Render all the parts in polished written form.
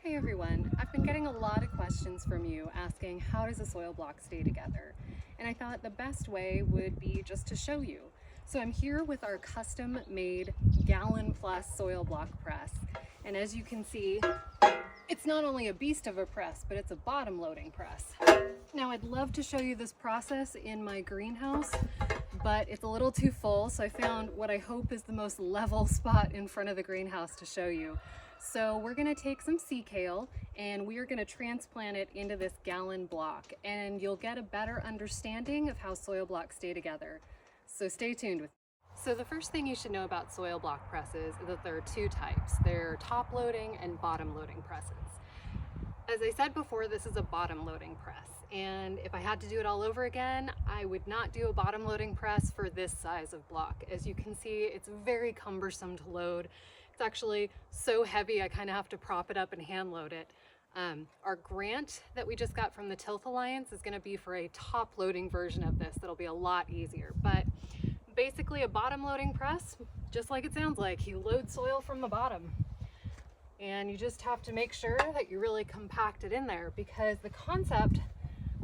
Hey everyone, I've been getting a lot of questions from you asking how does a soil block stay together? And I thought the best way would be just to show you. So I'm here with our custom made gallon plus soil block press. And as you can see, it's not only a beast of a press, but it's a bottom loading press. Now I'd love to show you this process in my greenhouse, but it's a little too full. So I found what I hope is the most level spot in front of the greenhouse to show you. So we're gonna take some sea kale and we are gonna transplant it into this gallon block, and you'll get a better understanding of how soil blocks stay together. So stay tuned with me. So the first thing you should know about soil block presses is that there are two types. They're top loading and bottom loading presses. As I said before, this is a bottom loading press. And if I had to do it all over again, I would not do a bottom loading press for this size of block. As you can see, it's very cumbersome to load. It's actually so heavy, I kind of have to prop it up and hand load it. Our grant that we just got from the Tilth Alliance is going to be for a top loading version of this that'll be a lot easier. But basically a bottom loading press, just like it sounds like, you load soil from the bottom. And you just have to make sure that you really compact it in there, because the concept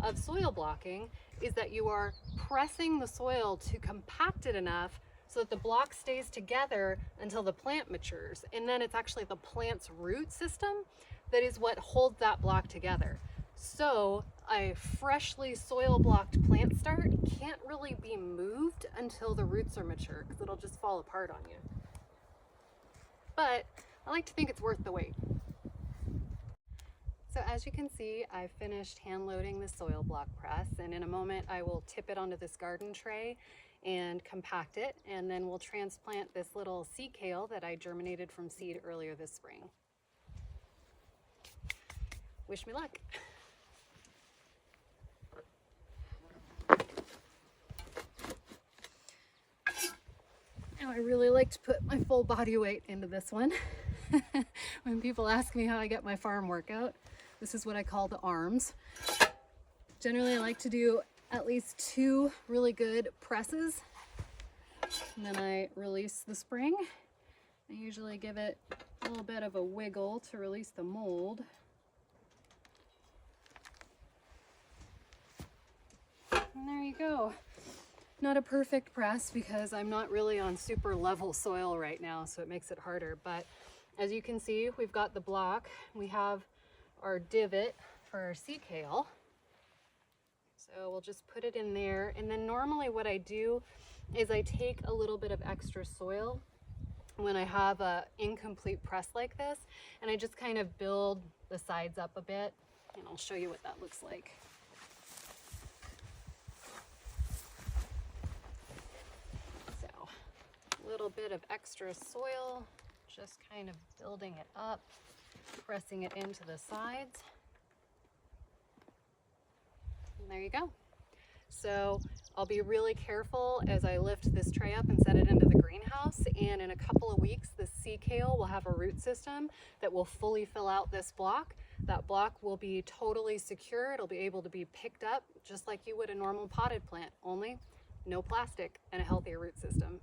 of soil blocking is that you are pressing the soil to compact it enough so that the block stays together until the plant matures. And then it's actually the plant's root system that is what holds that block together. So a freshly soil blocked plant start can't really be moved until the roots are mature, because it'll just fall apart on you. But I like to think it's worth the wait. So as you can see, I've finished hand loading the soil block press, and in a moment I will tip it onto this garden tray and compact it, and then we'll transplant this little sea kale that I germinated from seed earlier this spring. Wish me luck. Now I really like to put my full body weight into this one. When people ask me how I get my farm workout, this is what I call the arms. Generally I like to do at least 2 really good presses, and then I release the spring. I usually give it a little bit of a wiggle to release the mold. And there you go. Not a perfect press because I'm not really on super level soil right now, so it makes it harder. But as you can see, we've got the block. We have our divot for our sea kale. So we'll just put it in there. And then normally what I do is I take a little bit of extra soil when I have a incomplete press like this, and I just kind of build the sides up a bit, and I'll show you what that looks like. So a little bit of extra soil, just kind of building it up, pressing it into the sides. And there you go. So I'll be really careful as I lift this tray up and set it into the greenhouse, and in a couple of weeks the sea kale will have a root system that will fully fill out this block. That block will be totally secure. It'll be able to be picked up just like you would a normal potted plant, only no plastic and a healthier root system.